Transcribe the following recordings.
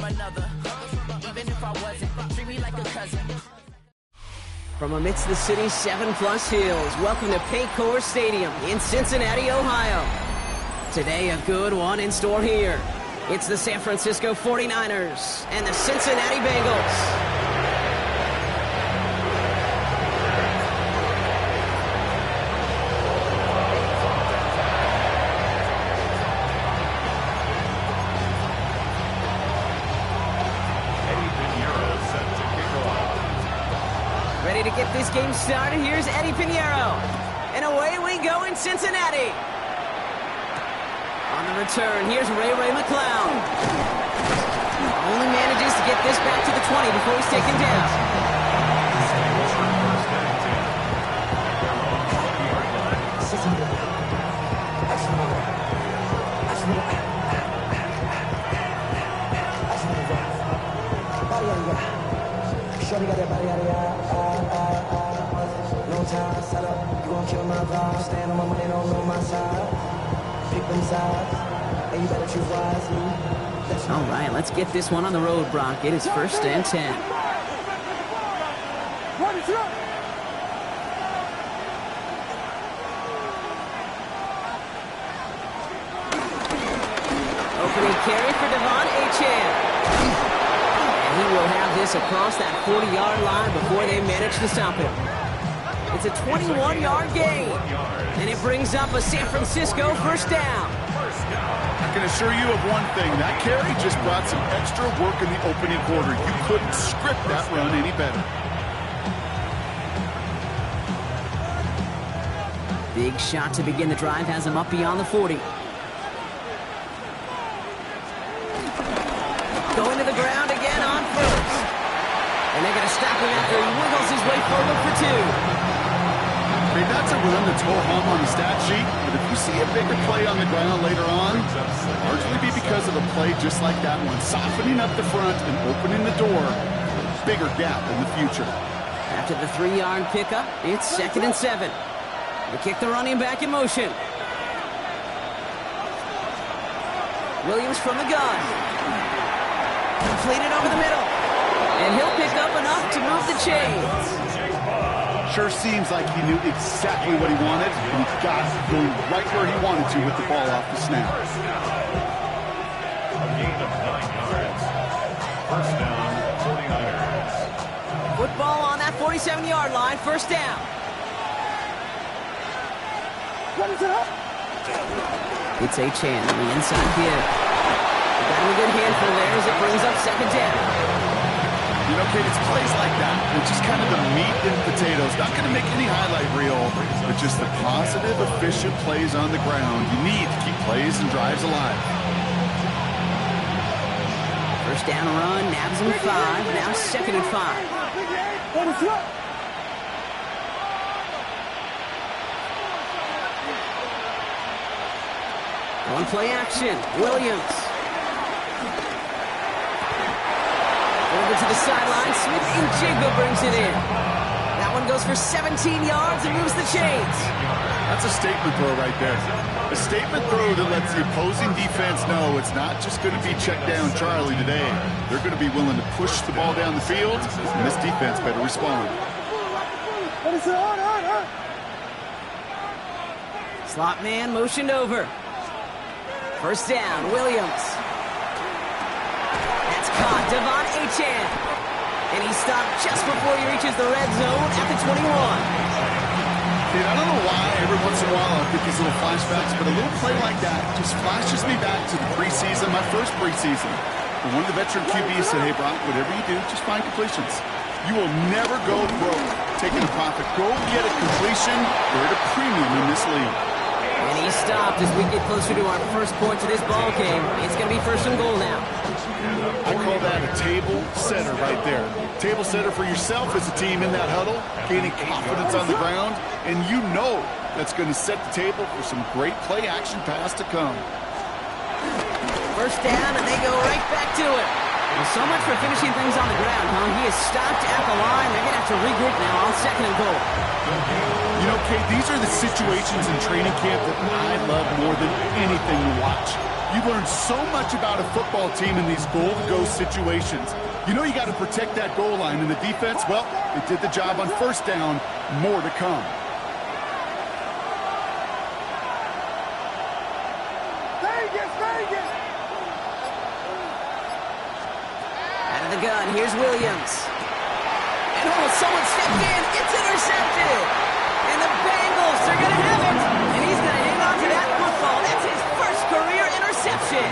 another. Even if I wasn't, treat me like a cousin. From amidst the city's 7+ hills, welcome to Paycor Stadium in Cincinnati, Ohio. Today, a good one in store here. It's the San Francisco 49ers and the Cincinnati Bengals. Ready to get this game started, here's Eddie Pinheiro. And away we go in Cincinnati. On the return, here's Ray McCloud. Only manages to get this back to the 20 before he's taken down. All right, let's get this one on the road, Brock. It is 1st and 10. Opening carry for Devon Achane. And he will have this across that 40-yard line before they manage to stop him. It's a 21-yard gain, and it brings up a San Francisco 1st down. I can assure you of one thing. That carry just brought some extra work in the opening quarter. You couldn't script that run any better. Big shot to begin the drive has him up beyond the 40. Going to the ground again on 1st. And they're going to stop him after he wiggles his way forward for 2. That's a run that's ho-hum on the stat sheet, but if you see a bigger play on the ground later on, largely be because of a play just like that one, softening up the front and opening the door, bigger gap in the future. After the 3-yard pickup, it's 2nd and 7. They kick the running back in motion. Williams from the gun. Completed over the middle. And he'll pick up enough to move the chains. Sure seems like he knew exactly what he wanted, and he got it going right where he wanted to with the ball off the snap. A gain of 9 yards. 1st down, 49ers. Football on that 47-yard line, 1st down. It's Achane on the inside here. Got him a good handful there as it brings up 2nd down. You know, Kate, it's plays like that. It's just kind of the meat and potatoes. Not going to make any highlight reel, but just the positive, efficient plays on the ground. You need to keep plays and drives alive. 1st down run, nabs him 5. Now 2nd and 5. One play action. Williams. Over to the sideline, Smith and Jigba brings it in. That one goes for 17 yards and moves the chains. That's a statement throw right there. A statement throw that lets the opposing defense know it's not just going to be check down Charlie today. They're going to be willing to push the ball down the field, and this defense better respond. Slot man motioned over. 1st down, Williams. That's caught, Devon Achane. And he stopped just before he reaches the red zone at the 21. Dude, I don't know why every once in a while I'll get these little flashbacks, but a little play like that just flashes me back to the preseason, my first preseason. And one of the veteran QBs said, hey, Brock, whatever you do, just find completions. You will never go broke taking a profit. Go get a completion. They're at a premium in this league. And he stopped as we get closer to our first point to this ball game. It's going to be 1st and goal now. I call that a table setter right there. Table setter for yourself as a team in that huddle, gaining confidence on the ground, and you know that's going to set the table for some great play action pass to come. 1st down, and they go right back to it. Well, so much for finishing things on the ground, huh? He is stopped at the line. They're going to have to regroup now on 2nd and goal. You know, Kate, these are the situations in training camp that I love more than anything to watch. You learn so much about a football team in these goal-to-go situations. You know you got to protect that goal line, and the defense, well, it did the job on first down. More to come. Out of the gun, here's Williams. And oh, someone stepped in. It's intercepted. And the Bengals are going to have it. And he's going to hang on to that football. That's his first career interception.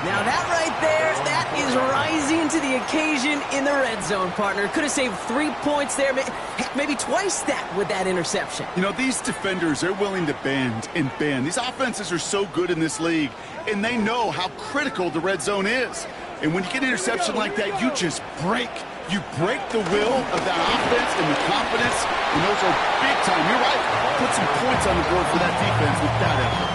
Now that right there, that is rising to the occasion in the red zone, partner. Could have saved 3 points there, heck, maybe twice that with that interception. You know, these defenders, they're willing to bend and bend. These offenses are so good in this league, and they know how critical the red zone is. And when you get an interception like that, you just break. You break the will of that offense and the confidence, and those are big time. You're right. Put some points on the board for that defense with that effort.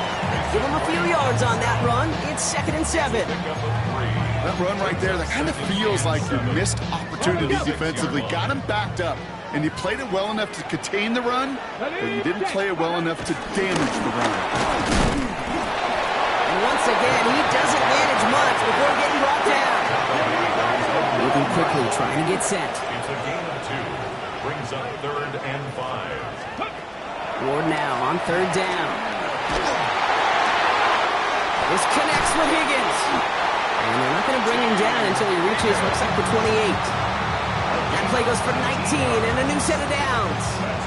Give him a few yards on that run. It's 2nd and 7. That run right there, that kind of feels like your missed opportunity defensively. Got him backed up, and you played it well enough to contain the run, but you didn't play it well enough to damage the run. And once again, he doesn't manage much before getting brought down. Moving quickly, trying to get set. It's a gain of 2. Brings up 3rd and 5. Ward now on 3rd down. This connects with Higgins. And they're not going to bring him down until he reaches, looks like, the 28. That play goes for 19 and a new set of downs.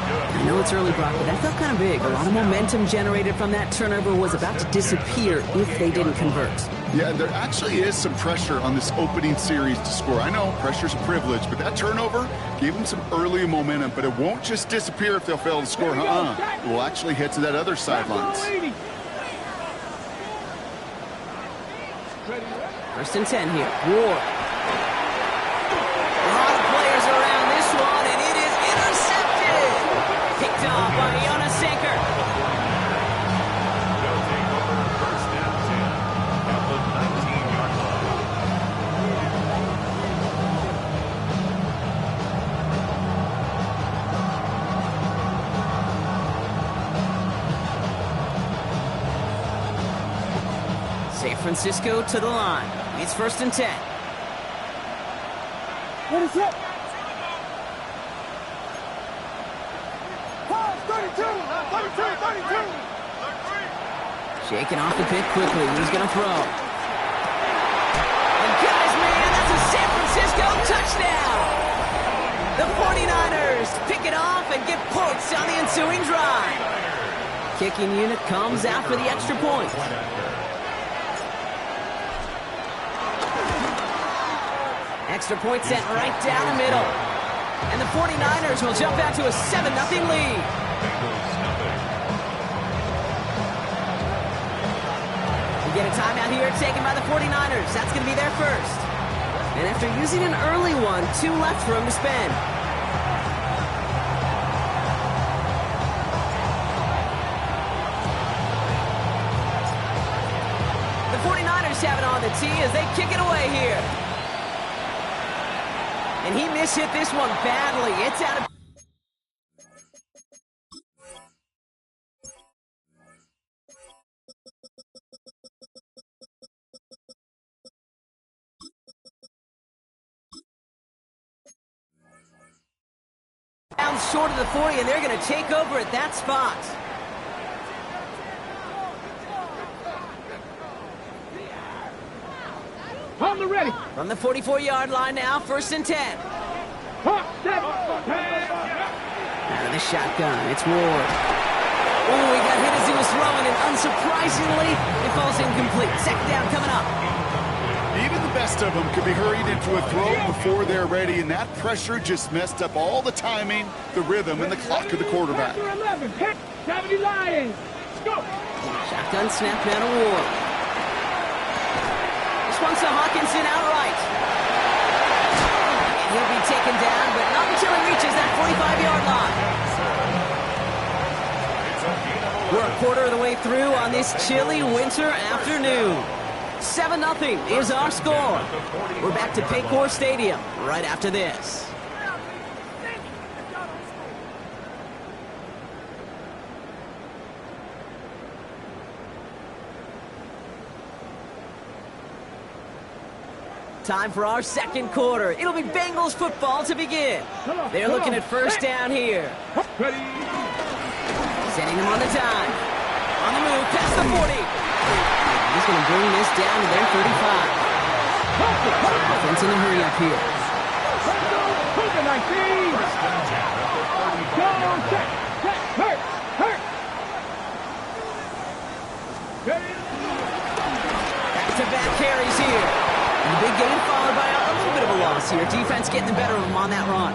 I know it's early, Brock, but that felt kind of big. A lot of momentum generated from that turnover was about to disappear if they didn't convert. Yeah, there actually is some pressure on this opening series to score. I know pressure's a privilege, but that turnover gave them some early momentum, but it won't just disappear if they'll fail to score. It will actually head to that other sidelines. 1st and 10 here. Ward. A lot of players around this one, and it is intercepted. Picked off by Jonas Sanker. They'll take over 1st and 10 at the 19-yard line. San Francisco to the line. It's 1st and 10. What is it? Pause, 32! 32! Shaking off the pick quickly. He's going to throw. And guys, man, that's a San Francisco touchdown! The 49ers pick it off and get points on the ensuing drive. Kicking unit comes out for the extra point. Extra point sent right down the middle. And the 49ers will jump out to a 7-0 lead. We get a timeout here taken by the 49ers. That's going to be their first. And after using an early one, 2 left for him to spend. The 49ers have it on the tee as they kick it away here. And he mishit this one badly. It's out of... down short of the 40, and they're going to take over at that spot. On the ready. From the 44-yard line now, 1st and 10. Out of the shotgun, it's Ward. Oh, he got hit as he was throwing, and unsurprisingly, it falls incomplete. 2nd down coming up. Even the best of them could be hurried into a throw before they're ready, and that pressure just messed up all the timing, the rhythm, and the clock of the quarterback. 11, hit 70 Lions. Let's go. Shotgun snap down to Ward. This one's to Hawkinson outright. And he'll be taken down, but not until he reaches that 45-yard line. We're a quarter of the way through on this chilly winter afternoon. 7-0 is our score. We're back to Paycor Stadium right after this. Time for our second quarter. It'll be Bengals football to begin. They're looking at first down here. Ready. Setting them on the dime. On the move, past the 40. He's going to bring this down to their 35. Offense in a hurry up here. Hold the 19. Go, set, hurt. Back-to-back carries here. And the big game followed by a little bit of a loss here. Defense getting the better of them on that run.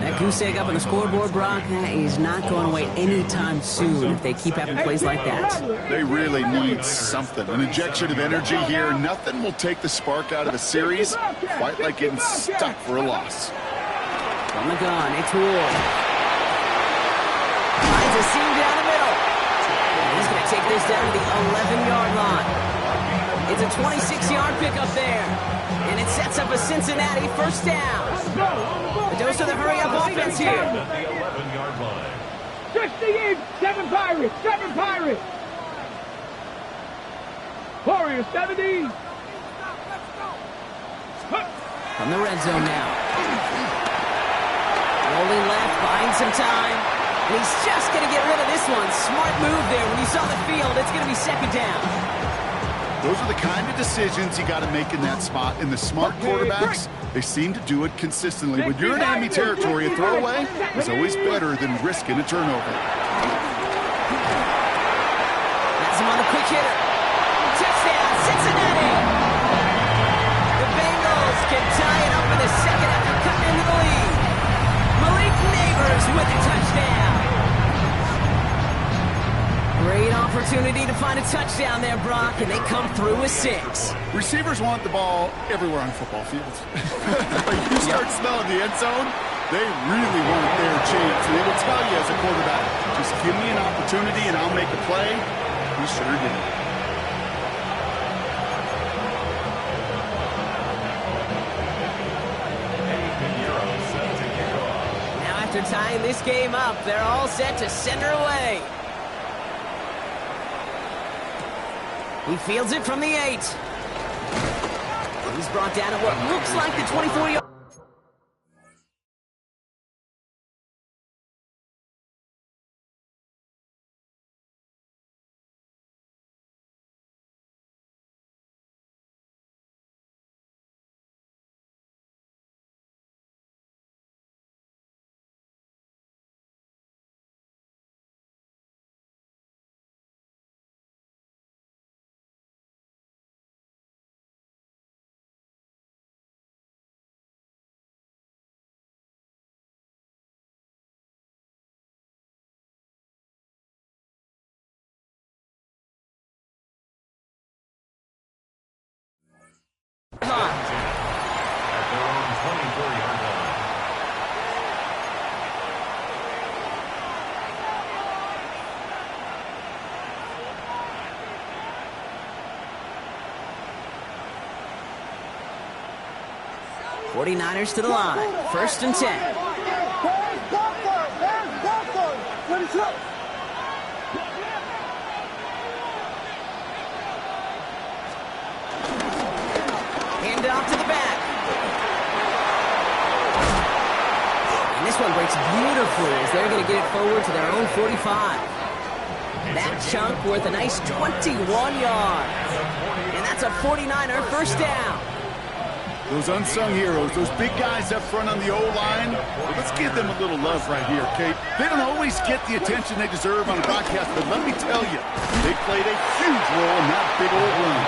That goose egg up on the scoreboard, Brock, that is not going away anytime soon if they keep having plays like that. They really need something. An injection of energy here. Nothing will take the spark out of a series quite like getting stuck for a loss. From the gun, it's Ward. Finds a seam down the middle. And he's going to take this down to the 11-yard line. It's a 26-yard pickup there. And it sets up a Cincinnati first down. A dose of the hurry-up offense here. The 11-yard line. 60 in, 7 Pirates. Warriors 70. From the red zone now. Rolling left, buying some time. And he's just going to get rid of this one. Smart move there. When you saw the field, it's going to be second down. Those are the kind of decisions you got to make in that spot. And the smart quarterbacks, they seem to do it consistently. When you're in enemy territory, a throwaway is always better than risking a turnover. That's him on the quick hitter. Touchdown, Cincinnati! The Bengals can tie it up in the second after cutting into the lead. Malik Neighbors with a touchdown. Great opportunity to find a touchdown there, Brock, and they come through with 6. Receivers want the ball everywhere on football fields. Like you start smelling the end zone, they really want their chance. And they will tell you as a quarterback, just give me an opportunity and I'll make a play. He sure did. Now after tying this game up, they're all set to send her away. He fields it from the 8. He's brought down at what looks like the 24-yard. At their own 24-yard line. '49ers to the line. First and 10. Hand off to the back. And this one breaks beautifully as they're going to get it forward to their own 45. That chunk worth a nice 21 yards. And that's a 49er first down. Those unsung heroes, those big guys up front on the O-line, well, let's give them a little love right here, Kate. They don't always get the attention they deserve on a broadcast, but let me tell you, they played a huge role in that big old run.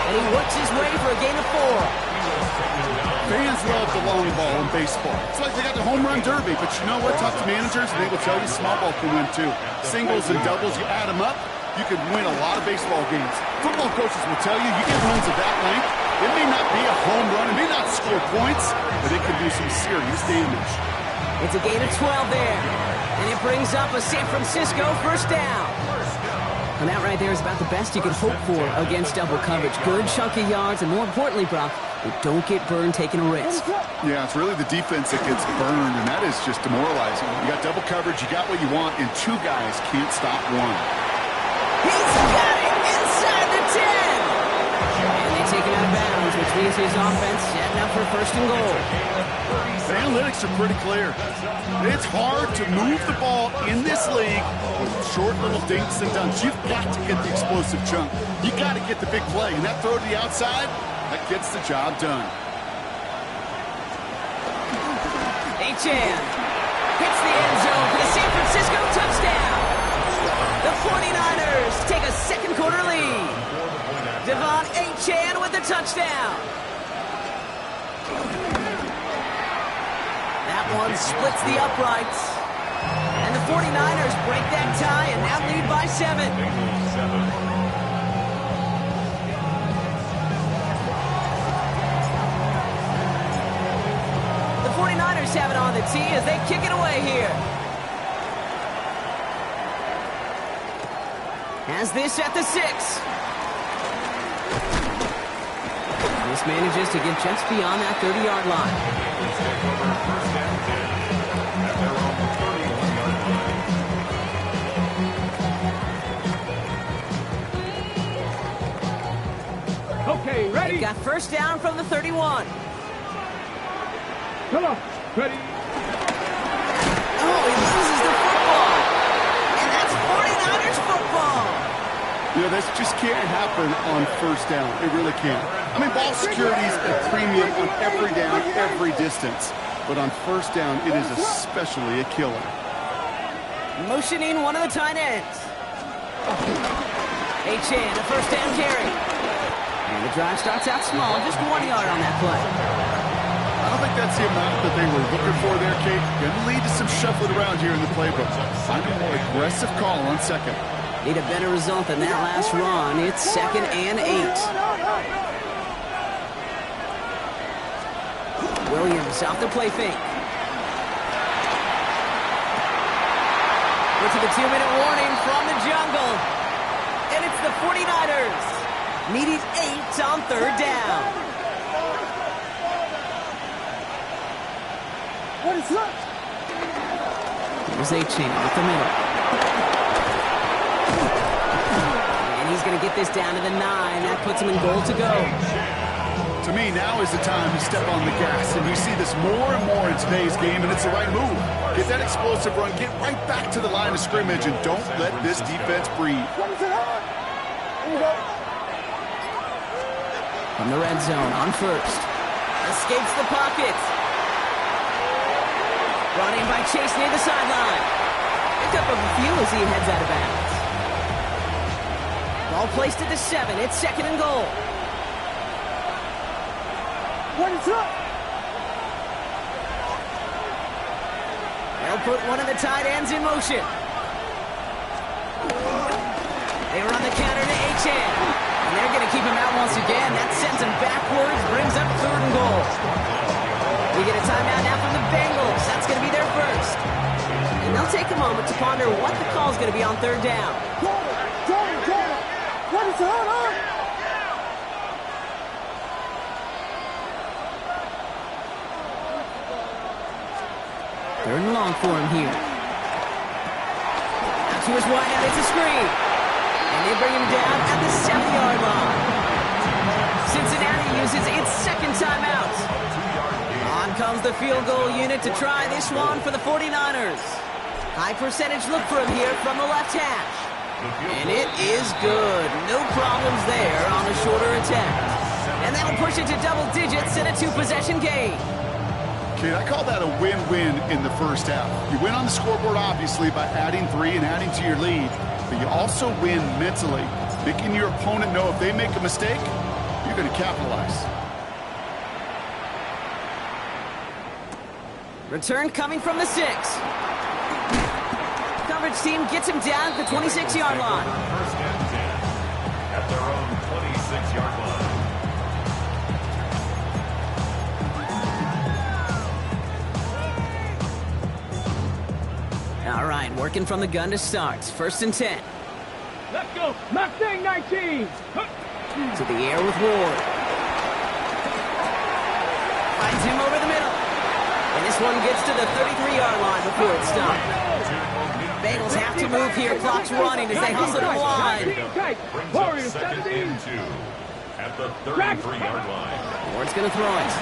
And he works his way for a gain of 4. Fans love the long ball in baseball. It's like they got the home run derby, but you know what? Talk to managers, and they will tell you small ball can win too. Singles and doubles, you add them up, you can win a lot of baseball games. Football coaches will tell you, you get runs of that length, it may not be a home run, it may not score points, but it can do some serious damage. It's a gain of 12 there. And it brings up a San Francisco first down. And that right there is about the best you can hope for against double coverage. Good chunky yards, and more importantly, Brock, you don't get burned taking a risk. Yeah, it's really the defense that gets burned, and that is just demoralizing. You got double coverage, you got what you want, and 2 guys can't stop one. He's got it inside the 10! And they take it out of bounds with which means his offense setting up for first and goal. The analytics are pretty clear. It's hard to move the ball in this league with short little dinks and dunks. You've got to get the explosive chunk. You got to get the big play, and that throw to the outside, that gets the job done. Achan hits the end zone for the San Francisco touchdown. The 49ers take a second quarter lead. Devon Achan with the touchdown. That one splits the uprights. And the 49ers break that tie and now lead by 7. The 49ers have it on the tee as they kick it away here. Has this at the 6. This manages to get just beyond that 30-yard line. Okay, ready? They got first down from the 31. Come on, ready? Oh, he loses the football. And that's 49ers football. You know, this just can't happen on first down. It really can't. I mean, ball security is a premium on every down, every distance. But on first down, it is especially a killer. Motioning one of the tight ends. Achan, a first down carry. And the drive starts out small, just 1 yard on that play. I don't think that's the amount that they were looking for there, Kate. Going to lead to some shuffling around here in the playbook. Find a more aggressive call on second. Need a better result than that last run. It's 2nd and 8. Williams off the play fake. We're to the 2-minute warning from the jungle. And it's the 49ers. Needing 8 on third down. What is that? Here's Achan up the middle. And he's going to get this down to the 9. That puts him in goal to go. To me, now is the time to step on the gas. And you see this more and more in today's game, and it's the right move. Get that explosive run. Get right back to the line of scrimmage, and don't let this defense breathe. From the red zone on first. Escapes the pocket. Brought in by Chase near the sideline. Pick up a few as he heads out of bounds. Ball placed at the 7. It's 2nd and goal. What is that? They'll put one of the tight ends in motion. They run the counter to Achan. And they're going to keep him out once again. That sends him backwards, brings up 3rd and goal. We get a timeout now from the Bengals. That's going to be their first. And they'll take a moment to ponder what the call is going to be on third down. What is that? Third and long for him here. Out to his wide out, it's a screen. And they bring him down at the 7-yard line. Cincinnati uses its second timeout. On comes the field goal unit to try this one for the 49ers. High percentage look for him here from the left hash. And it is good. No problems there on a shorter attempt. And that'll push it to double digits in a 2-possession game. Kate, I call that a win-win in the first half. You win on the scoreboard, obviously, by adding 3 and adding to your lead. But you also win mentally, making your opponent know if they make a mistake, you're going to capitalize. Return coming from the 6. Coverage team gets him down at the 26-yard line. First and 10 at their own 26-yard line. All right, working from the gun to start. 1st and 10. Let's go. Mustang 19. To the air with Ward. Finds him over the middle. And this one gets to the 33-yard line before it's stopped. Bengals have to move here. Clock's running as they hustle to the line. Brings up 2nd and 2 at at the 33-yard line. Ward's going to throw it.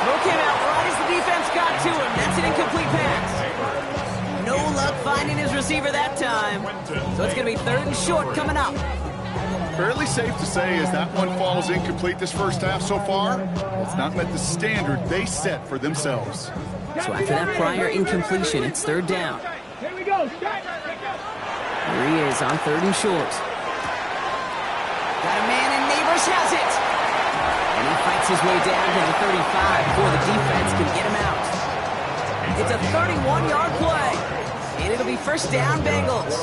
Throw came out right as the defense got to him. That's an incomplete pass. No luck finding his receiver that time. So it's going to be 3rd and short coming up. Fairly safe to say as that one falls incomplete this first half so far, it's not met the standard they set for themselves. So after that prior incompletion, it's 3rd down. Here we go. Here he is on 3rd and short. Got a man and Neighbors has it. And he fights his way down to the 35 before the defense can get him out. It's a 31-yard play. And it'll be 1st down, Bengals.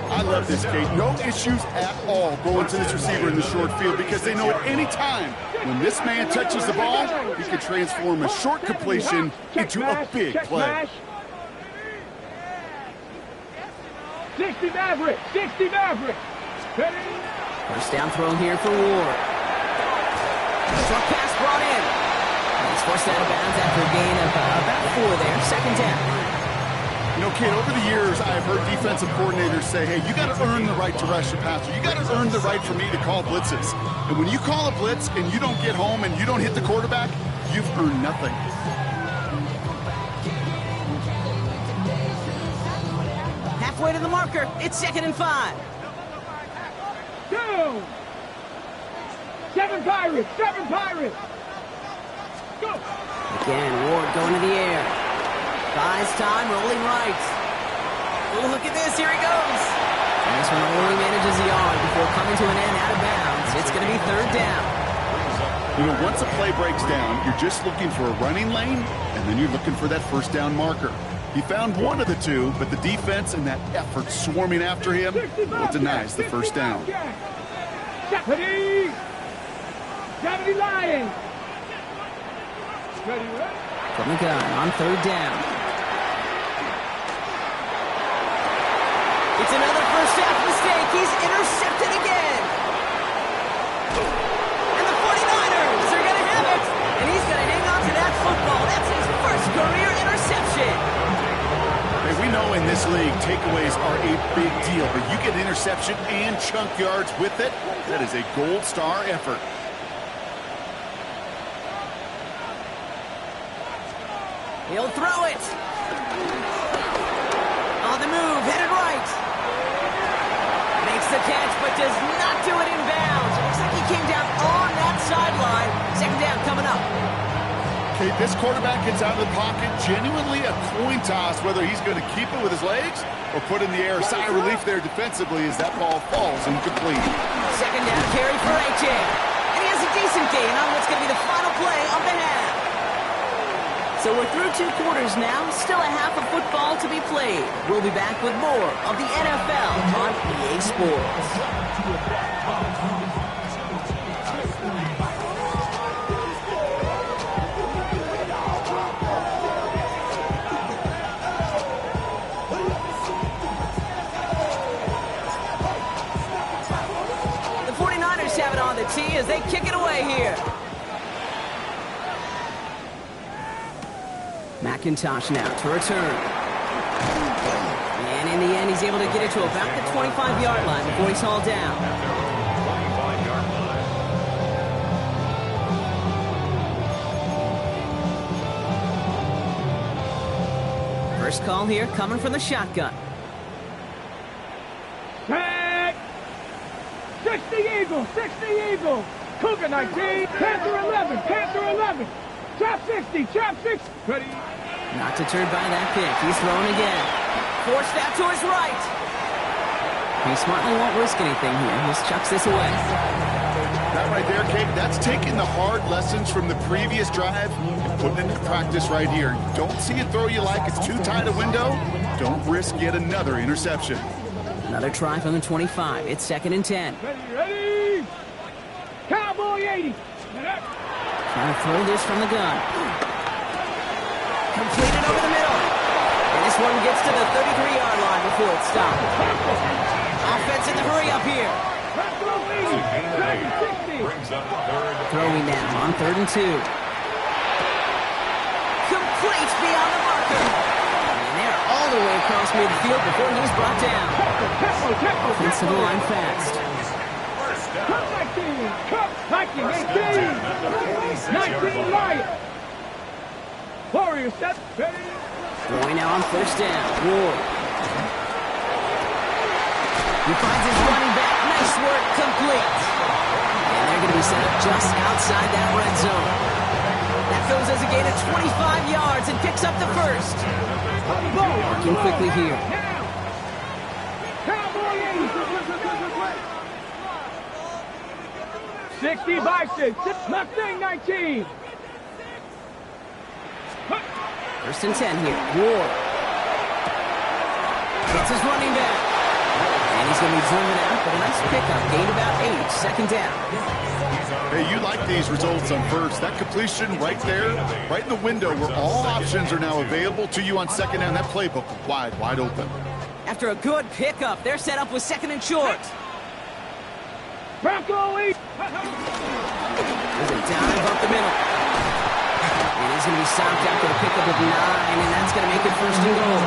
I love this, Kate. No issues at all going to this receiver in the short field because they know at any time when this man touches the ball, he can transform a short completion into a big play. 60 Maverick. 60 Maverick. Ready? 1st down throw here for Ward. Short pass brought in. He's forced out of bounds after a gain of about 4 there. 2nd down. You know, Kate, over the years, I've heard defensive coordinators say, hey, you got to earn the right to rush the passer. You got to earn the right for me to call blitzes. And when you call a blitz and you don't get home and you don't hit the quarterback, you've earned nothing. Halfway to the marker. It's 2nd and 5. 2. 7 Pirates. 7 Pirates. Go. Again, Ward going to the air. Buys time, rolling right. Oh, look at this. Here he goes. And this one only manages a yard before coming to an end out of bounds. It's going to be 3rd down. You know, once a play breaks down, you're just looking for a running lane, and then you're looking for that 1st down marker. He found one of the two, but the defense and that effort swarming after him, well, denies the 1st down. Deputy! Deputy Lion! Ready, ready? From the gun on 3rd down. It's another first half mistake. He's intercepted again. And the 49ers are going to have it. And he's going to hang on to that football. That's his 1st career interception. Hey, we know in this league, takeaways are a big deal. But you get interception and chunk yards with it, that is a gold star effort. He'll throw it. On the move, headed right. Makes the catch, but does not do it in bounds. It looks like he came down on that sideline. 2nd down coming up. Okay, this quarterback gets out of the pocket, genuinely a coin toss, whether he's going to keep it with his legs or put in the air. Sigh of relief there defensively as that ball falls incomplete. 2nd down carry for AJ. And he has a decent gain on what's going to be the final play of the half. So we're through 2 quarters now, still a half of football to be played. We'll be back with more of the NFL on EA Sports. The 49ers have it on the tee as they kick it away here. McIntosh now to return. And in the end, he's able to get it to about the 25-yard line before he's hauled down. 25-yard line. First call here coming from the shotgun. Tag! 60 Eagles! 60 Eagles! Cougar 19, Panther 11, Panther 11! Trap 60, trap 60! Ready? Not deterred by that pick. He's throwing again. Forced out to his right. He smartly won't risk anything here. He just chucks this away. That right there, Kate, that's taking the hard lessons from the previous drive and putting it into practice right here. Don't see a throw you like. It's too tight a window. Don't risk yet another interception. Another try from the 25. It's 2nd and 10. Ready, ready! Cowboy 80! Trying to throw this from the gun. Completed over the middle. And this one gets to the 33-yard line before it's stopped. Offense in the hurry up here. Brings up 3rd. Throwing now on 3rd and 2. Complete beyond the marker. And they're all the way across midfield before he's brought down. Offense to the line fast. Cut 19. Cut Viking 18. 19 Lion. Warrior set. Ready. Going now on first down. Ward. He finds his running back. Nice work. Complete. And they're going to be set up just outside that red zone. That goes as a gain of 25 yards and picks up the first. Working quickly here. Cowboys. 60 by 6. Mustang 19. First and 10 here. Ward. Gets his running back. And he's going to be driven out, but a nice pickup. Gained about 8. Second down. Hey, you like these results on first. That completion right there, right in the window where all options are now available to you on second down. That playbook wide open. After a good pickup, they're set up with second and short. Bronco lead. There's a down and up the middle. And he's going to be stopped after a pickup of 9, and that's going to make it first and goal.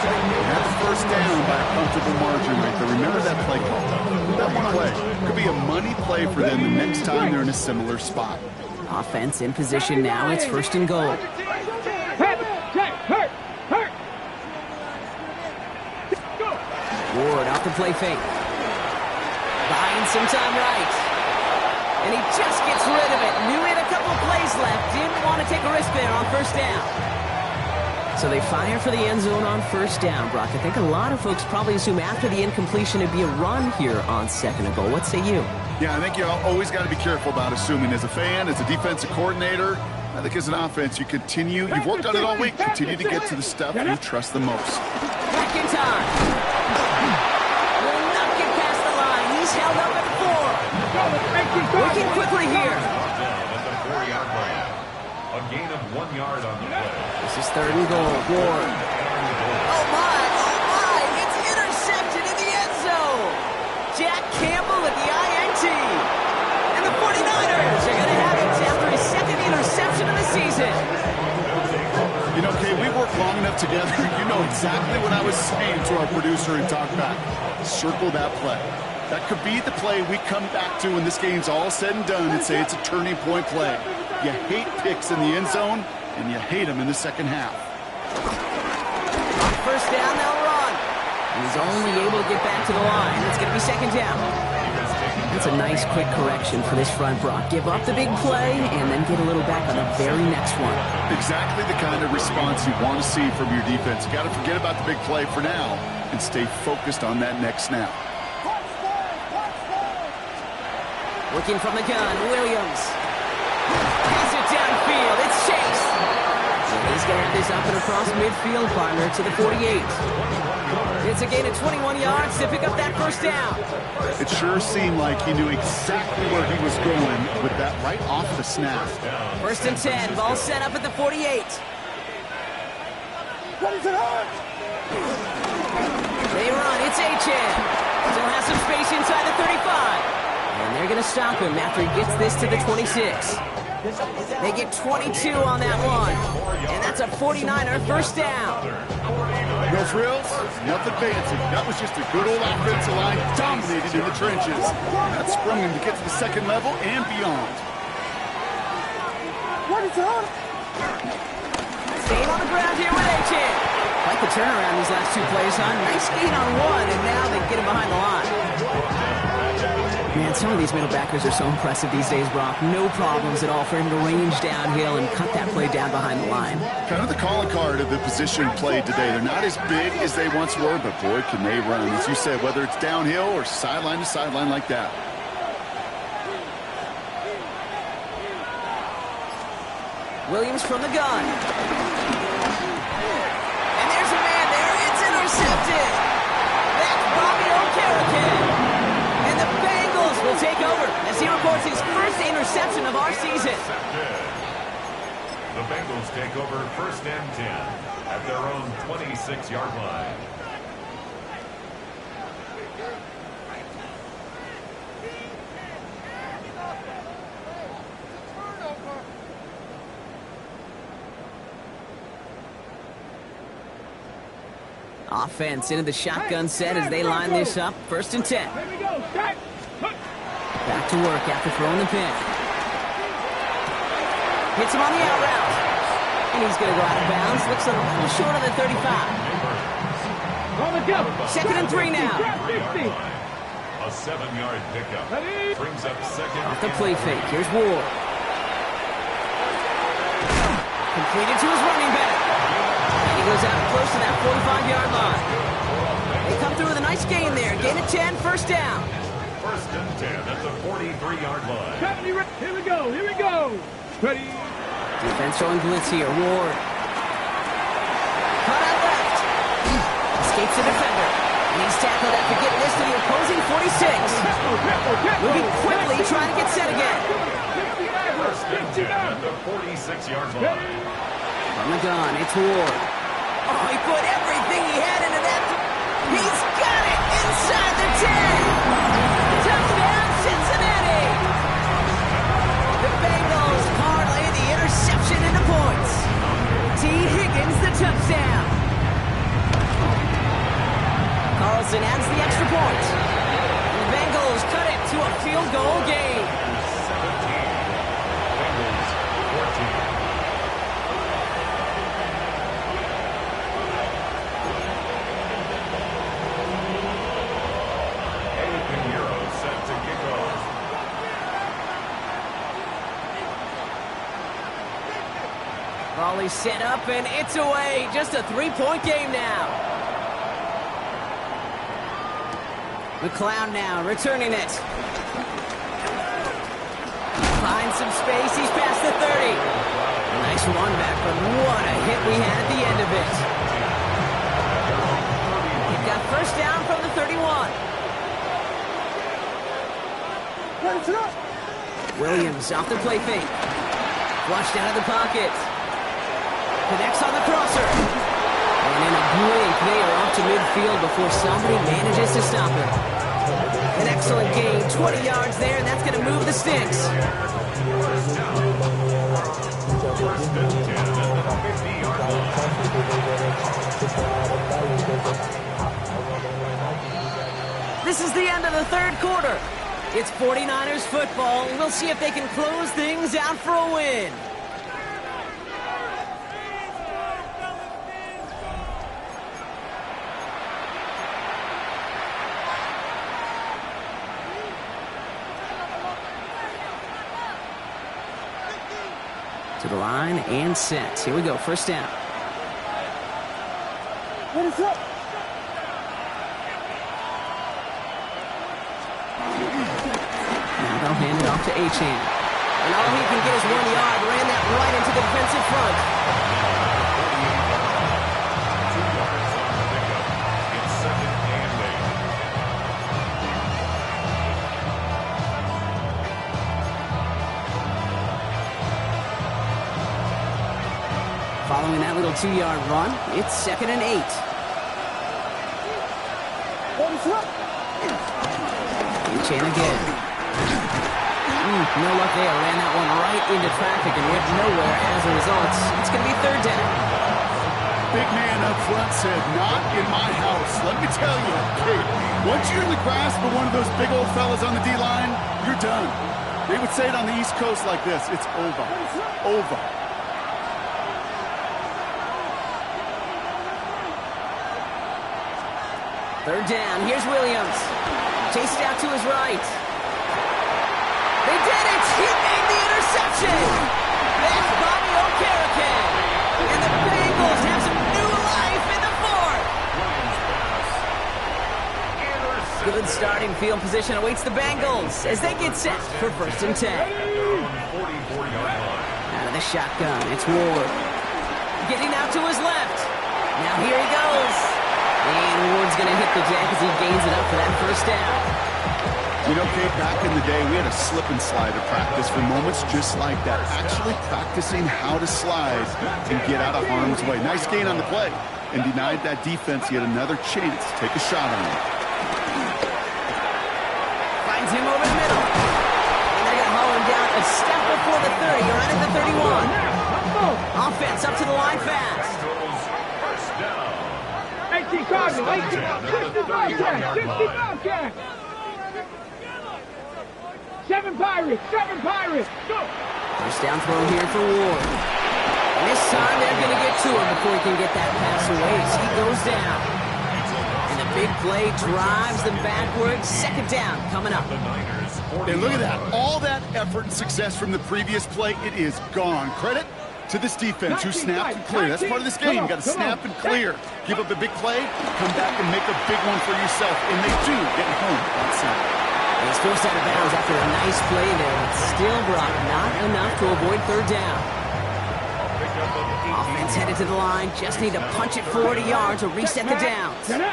That's first down by a comfortable margin right there. Remember that play call. Put that one away. Could be a money play for them the next time they're in a similar spot. Offense in position now. It's first and goal. Ward off the play fake. Buying some time right. And he just gets rid of it. Knew he had a couple plays left. Didn't want to take a risk there on first down. So they fire for the end zone on first down, Brock. I think a lot of folks probably assume after the incompletion it'd be a run here on second and goal. What say you? Yeah, I think you always got to be careful about assuming. As a fan, as a defensive coordinator, I think as an offense, you've worked on it all week, continue to get to the stuff you trust the most. Back in time. Will not get past the line. He's held up at 4. Working quickly here. At the 4-yard line. A gain of 1 yard on the play. This is third and goal. Ward. Oh my, it's intercepted in the end zone. Jack Campbell at the INT. And the 49ers are going to have it after his second interception of the season. You know, Kay, we worked long enough together. You know exactly what I was saying to our producer in Talkback. Circle that play. That could be the play we come back to when this game's all said and done and say it's a turning point play. You hate picks in the end zone, and you hate them in the second half. On first down, they'll run. And he's only able to get back to the line. It's going to be second down. That's a nice quick correction for this front, Brock. Give up the big play and then get a little back on the very next one. Exactly the kind of response you want to see from your defense. You got to forget about the big play for now and stay focused on that next snap. Looking from the gun, Williams. Pass it downfield. It's Chase. And he's going to have this up and across midfield, partner, to the 48. It's a gain of 21 yards to pick up that first down. It sure seemed like he knew exactly where he was going with that right off the snap. First and 10. Ball set up at the 48. They run. It's Achane. Still has some space inside the 35. And they're going to stop him after he gets this to the 26. They get 22 on that one. And that's a 49er first down. No frills, nothing fancy. That was just a good old offensive line dominated in the trenches. That sprung him to get to the second level and beyond. Staying on the ground here with Achane. Like the turnaround these last 2 plays, huh? Nice gain on 1, and now they get him behind the line. Man, some of these middle backers are so impressive these days, Brock. No problems at all for him to range downhill and cut that play down behind the line. Kind of the calling card of the position played today. They're not as big as they once were, but boy, can they run. As you said, whether it's downhill or sideline to sideline like that. Williams from the gun. And there's a man there. It's intercepted. That's Bobby Okereke. And the Bengals will take over as he records his first interception of our season. The Bengals take over first and 10 at their own 26-yard line. Offense into the shotgun set as they line this up. 1st and 10. Here we go. Start. Back to work after throwing the pick. Hits him on the out route. And he's going to go out of bounds. Looks a little short of the 35. On the go. 2nd and 3 now. Drop 60. A 7-yard pickup. Ready? Brings up 2nd. Off the play fake. Here's Ward. Completed to his running back. And he goes out close to that 45-yard line. They come through with a nice gain there. Gain of 10, 1st down. 1st and 10 at the 43-yard line. 70. Here we go. Here we go. Ready? Defense showing blitz here. Ward. Cut out left. Escapes the defender. And he's tackled after getting this to the opposing 46. Moving quickly, trying to get set again. 69. At the 46-yard line. From the gun, it's Ward. Oh, he put everything he had into that. He's got it inside the 10. Touchdown, Cincinnati. The Bengals parlay the interception into points. T. Higgins, the touchdown. Carlson adds the extra point. The Bengals cut it to a field goal game. 17. Bengals 14. Set to kick off. Volley set up and it's away. Just a 3-point game now. McLeod now returning it. Finds some space. He's past the 30. Nice run back, but what a hit we had at the end of it. He's got 1st down from the 31. Williams off the play fake. Flushed out of the pocket. Connects on the crosser. And in a blink, they are off to midfield before somebody manages to stop him. An excellent gain, 20 yards there, and that's going to move the sticks. 1st and 10 at the 50-yard line. This is the end of the 3rd quarter. It's 49ers football. We'll see if they can close things out for a win. To the line and set. Here we go. 1st down. What is up? They'll hand it off to Achane. And all he can get is 1 yard. Ran that right into the defensive front. 2 yards on the pickup. It's 2nd and 8. Following that little 2-yard run, it's 2nd and 8. Achane again. No luck there. Ran that one right into traffic and went nowhere as a result. It's going to be 3rd down. Big man up front said, not in my house. Let me tell you, kid, once you're in the grasp of one of those big old fellas on the D-line, you're done. They would say it on the East Coast like this. It's over. Over. Third down. Here's Williams. Chased out to his right. They did it! He made the interception! That's Bobby Okereke. And the Bengals have some new life in the 4th. Good starting field position awaits the Bengals as they get set for 1st and 10. Out of the shotgun, it's Ward. Getting out to his left. Now here he goes. And Ward's going to hit the deck as he gains it up for that 1st down. You know, Kate, back in the day, we had a slip and slide to practice for moments just like that. Actually practicing how to slide and get out of harm's way. Nice gain on the play. And denied that defense yet another chance to take a shot on him. Finds him over the middle. And they're going to haul him down a step before the 30, right at the 31. Offense up to the line fast. First down. Hey, 18 Cardinal, 18. 60 Bobcat, 60 Bobcat. 7 Pirates, 7 Pirates. Go. First down throw here for Ward. And this time they're going to get to him before he can get that pass away as he goes down. And the big play drives them backwards. Second down coming up. And look at that. All that effort and success from the previous play, it is gone. Credit to this defense who snapped and cleared. That's part of this game. You got to snap and clear. Give up a big play, come back and make a big one for yourself. And they do get home on Saturday. He's forced out of bounds after a nice play there, but still brought not enough to avoid third down. Offense headed to the line. Just need to punch it 40 yards to reset the downs. Here's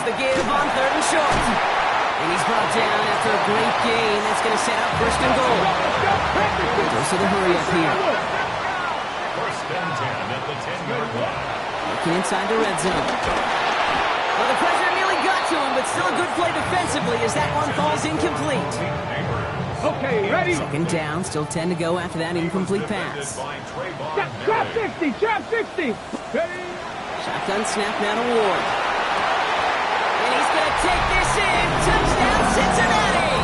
the give on third and short. And he's brought down after a great gain. That's going to set up first and goal. Goes to the hurry up here. First and 10 at the 10-yard line. Looking inside the red zone. Well, the pressure nearly got to him, but still a good play defensively as that one falls incomplete. Okay, ready? Second down, still 10 to go after that incomplete pass. Trap 60, trap 60. Ready? Shotgun snap now to Ward. And he's going to take this in. Touchdown, Cincinnati!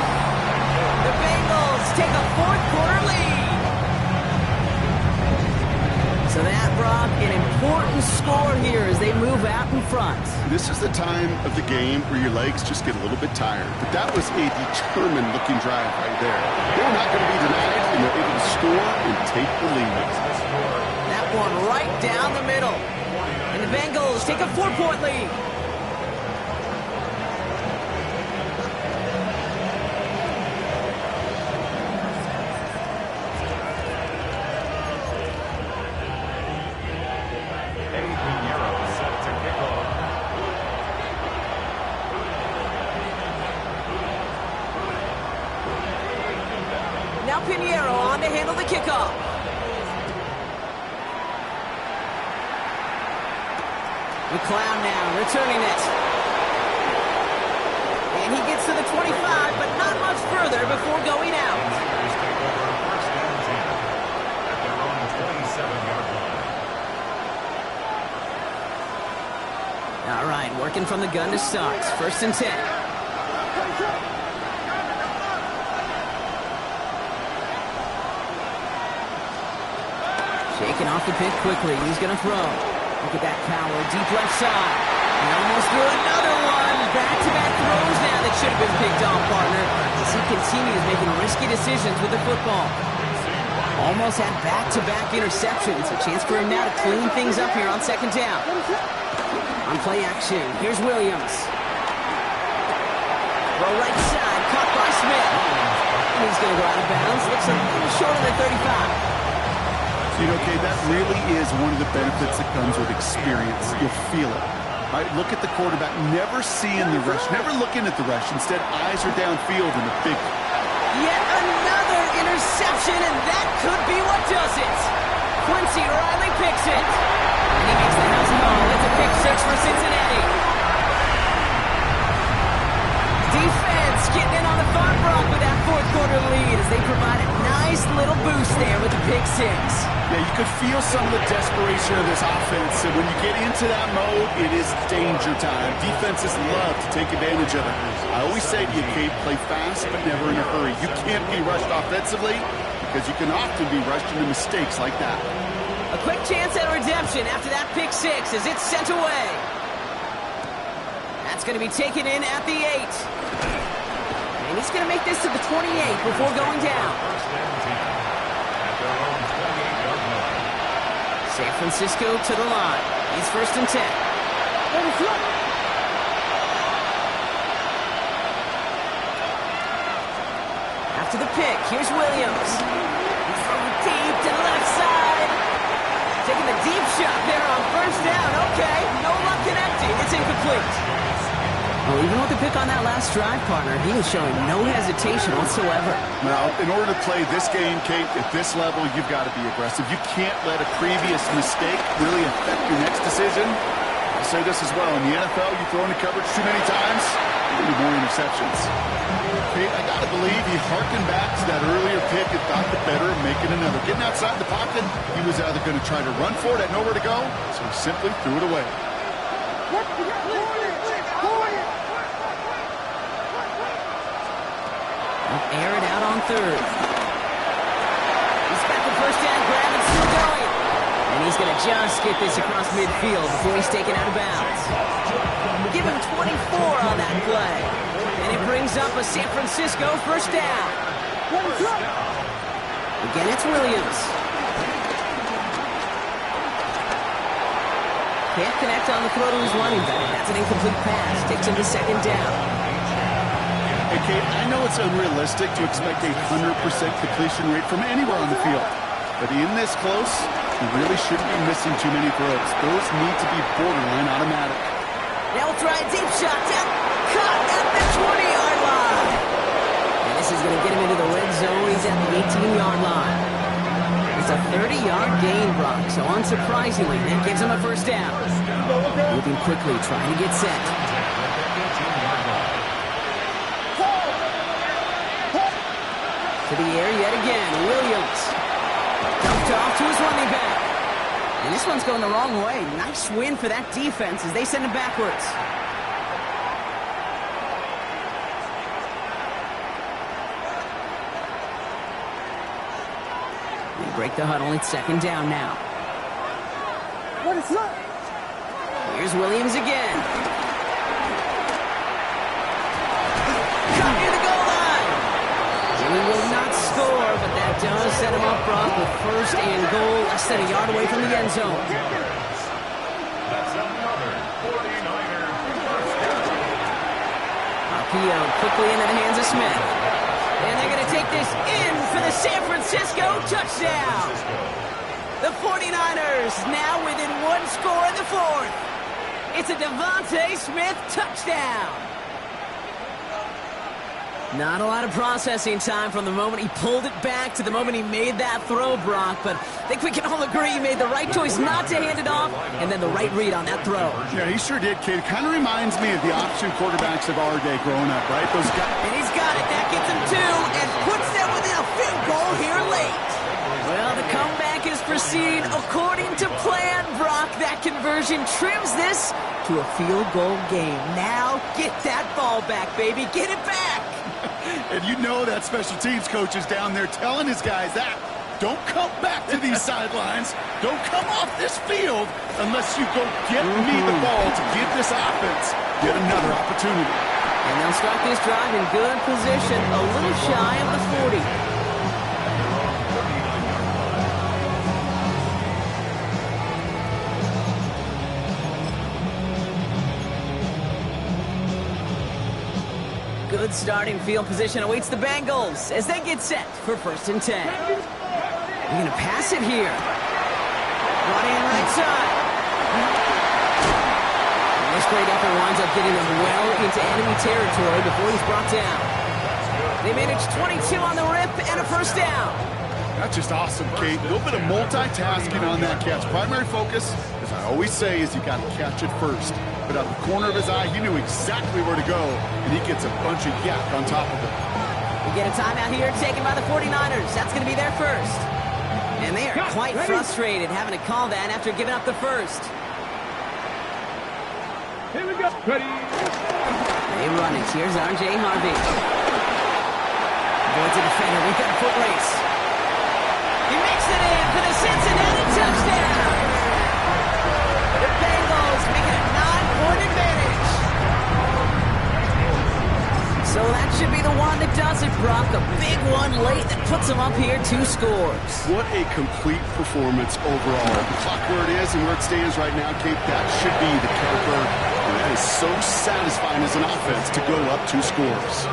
The Bengals take a fourth-quarter lead. So that brought an important score here as they move out in front. This is the time of the game where your legs just get a little bit tired. But that was a determined-looking drive right there. They're not going to be denied, and they're able to score and take the lead. That one right down the middle. And the Bengals take a 4-point lead. Now Pinheiro on to handle the kickoff. McLeod now returning it. And he gets to the 25, but not much further before going out. Take over first and 10 at their own 27-yard line. All right, working from the gun to start. First and 10. Shaking off the pick quickly. He's going to throw. Look at that power. Deep left side. And almost threw another one. Back-to-back throws now that should have been picked off, partner. As he continues making risky decisions with the football. Almost had back-to-back interceptions. A chance for him now to clean things up here on second down. On play action, here's Williams. Throw right side, caught by Smith. And he's going to go out of bounds. Looks a little short of the 35. You know, Kate, that really is one of the benefits that comes with experience. You'll feel it. Right? Look at the quarterback, never seeing the rush, never looking at the rush. Instead, eyes are downfield in the big. Yet another interception, and that could be what does it. Quincy Riley picks it. And he makes the house call. It's a pick six for Cincinnati. Defense getting in on the Farm Rock with that fourth-quarter lead as they provide a nice little boost there with the pick six. Yeah, you could feel some of the desperation of this offense. And when you get into that mode, it is danger time. Defenses love to take advantage of it. I always say to you, Kate, play fast but never in a hurry. You can't be rushed offensively because you can often be rushed into mistakes like that. A quick chance at redemption after that pick six as it's sent away. That's going to be taken in at the 8. And he's going to make this to the 28 before going down. First and 10 at their own 28-yard line. San Francisco to the line. He's first and 10. After the pick, here's Williams. He's throwing deep to the left side. Taking the deep shot there on first down. Okay, no luck connecting. It's incomplete. Well, even with the pick on that last drive, partner, he was showing no hesitation whatsoever. Now, in order to play this game, Kate, at this level, you've got to be aggressive. You can't let a previous mistake really affect your next decision. I'll say this as well. In the NFL, you throw into coverage too many times, you're going to be more interceptions. Kate, I got to believe he harkened back to that earlier pick and thought the better of making another. Getting outside the pocket, he was either going to try to run for it, had nowhere to go, so he simply threw it away. Air it out on third. He's got the first down grab and still going. And he's going to just get this across midfield before he's taken out of bounds. Give him 24 on that play. And it brings up a San Francisco first down. Again, it's Williams. Can't connect on the throw to his running back. That's an incomplete pass. Takes him to second down. Hey, Kate, I know it's unrealistic to expect a 100% completion rate from anywhere on the field. But in this close, he really shouldn't be missing too many throws. Those need to be borderline automatic. Now we'll try a deep shot. Down, cut at the 20-yard line. And this is going to get him into the red zone. He's at the 18-yard line. It's a 30-yard gain, Brock. So unsurprisingly, that gives him a first down. Moving quickly, trying to get set. To the air yet again. Williams. Dumped off to his running back. And this one's going the wrong way. Nice win for that defense as they send him backwards. They break the huddle. It's second down now. What is up? Here's Williams again. Cut near the goal line. And he will not score, but that does set him up, Brock, with first and goal, less than a yard away from the end zone. That's another 49er first down. Akio quickly into the hands of Smith. And they're going to take this in for the San Francisco touchdown. The 49ers now within one score in the fourth. It's a Devontae Smith touchdown. Not a lot of processing time from the moment he pulled it back to the moment he made that throw, Brock. But I think we can all agree he made the right choice not to hand it off, and then the right read on that throw. Yeah, he sure did, kid. Kind of reminds me of the option quarterbacks of our day growing up, right? Those guys. And he's got it. That gets him two and puts them within a field goal here late. Well, the comeback is proceeding according to plan, Brock. That conversion trims this to a field goal game. Now get that ball back, baby. Get it back. And you know that special teams coach is down there telling his guys that. Don't come back to these sidelines. Don't come off this field unless you go get me the ball to give this offense yet another opportunity. And they'll start this drive in good position, a little shy of the 40. Good starting field position awaits the Bengals as they get set for first and 10. They're going to pass it here. Running right side. And this great effort winds up getting them well into enemy territory before he's brought down. They manage 22 on the rip and a first down. That's just awesome, Kate. A little bit of multitasking on that catch. Primary focus, as I always say, is you got to catch it first. But out the corner of his eye, he knew exactly where to go, and he gets a bunch of yak on top of it. We get a timeout here taken by the 49ers. That's going to be their first. And they are quite frustrated having to call that after giving up the first. Here we go. Ready. They run it. Here's R.J. Harvey. Avoids a defender. We've got a foot race. He makes it in for the Cincinnati touchdown. The Bengals make it a 9-point advantage. So that should be the one that does it, Brock. A big one late that puts them up here 2 scores. What a complete performance overall. The clock where it is and where it stands right now, Kate, that should be the capper. And that is so satisfying as an offense to go up 2 scores.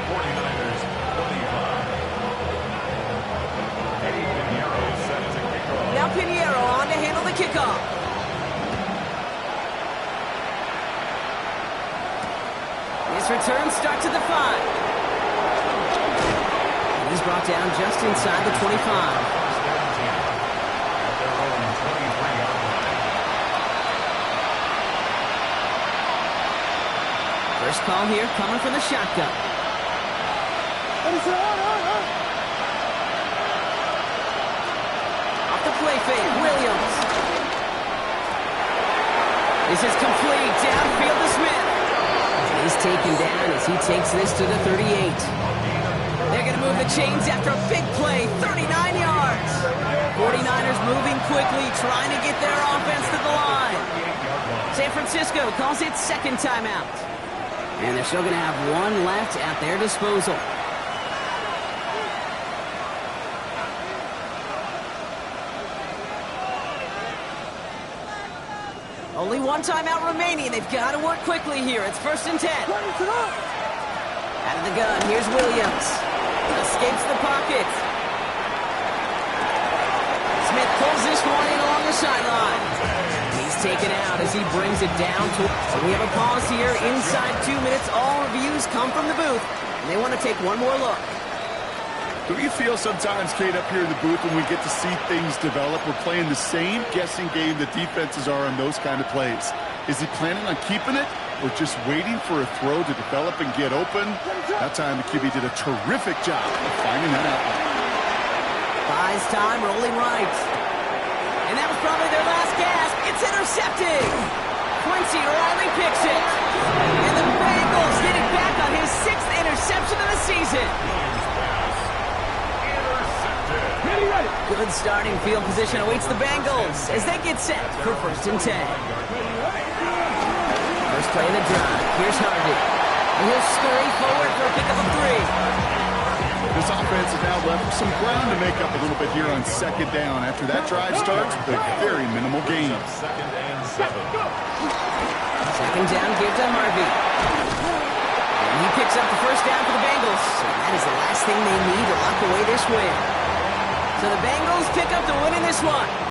49ers 25. Eddie Pinheiro set to kick off. Now Pinheiro on to handle the kickoff. His return starts at the 5. And he's brought down just inside the 25. First call here coming from the shotgun. Off the play fake, Williams. This is complete, downfield to Smith. He's taken down as he takes this to the 38. They're going to move the chains after a big play, 39 yards. 49ers moving quickly, trying to get their offense to the line. San Francisco calls it second timeout. And they're still going to have one left at their disposal. Only one timeout remaining. They've got to work quickly here. It's 1st and 10. Out of the gun, here's Williams. Escapes the pocket. Smith pulls this one in along the sideline. He's taken out as he brings it down to... So we have a pause here. Inside 2 minutes, all reviews come from the booth. And they want to take one more look. Do you feel sometimes, Kate, up here in the booth when we get to see things develop, we're playing the same guessing game that defenses are on those kind of plays? Is he planning on keeping it or just waiting for a throw to develop and get open? That time the QB did a terrific job of finding that out. Buys time, rolling right. And that was probably their last gasp. It's intercepted. Quincy Riley picks it. And the Bengals get it back on his 6th interception of the season. Good starting field position awaits the Bengals as they get set for 1st and 10. First play of the drive. Here's Harvey. And he'll scurry forward for a pickup of 3. This offense has now left some ground to make up a little bit here on 2nd down after that drive starts with a very minimal gain. 2nd and 7. 2nd down, give to Harvey. And he picks up the 1st down for the Bengals. And that is the last thing they need to lock away this win. So the Bengals pick up the win in this one.